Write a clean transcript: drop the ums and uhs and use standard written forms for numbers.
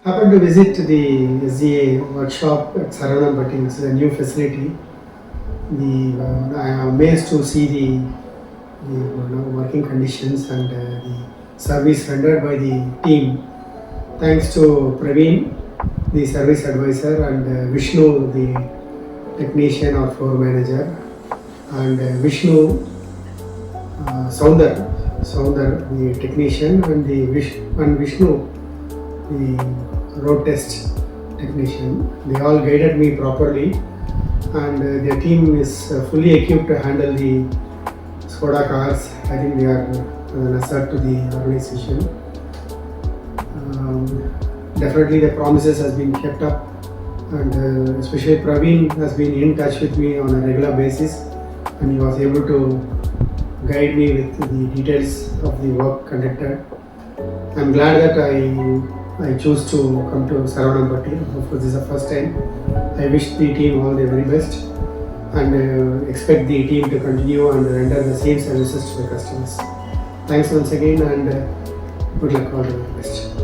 Happened to visit the SGA workshop at Saranampatti. It's a new facility. I am amazed to see the working conditions and the service rendered by the team. Thanks to Praveen, the service advisor, and Vishnu, the technician or floor manager, and Vishnu Soundar, the technician, and Vishnu, the road test technician. They all guided me properly, and their team is fully equipped to handle the Skoda cars. I think they are an asset to the organization. Definitely the promises has been kept up, and especially Praveen has been in touch with me on a regular basis, and he was able to guide me with the details of the work conducted. I'm glad that I chose to come to Saranampatti. Of course, this is the first time. I wish the team all the very best, and expect the team to continue and render the same services to the customers. Thanks once again, and good luck, all the best.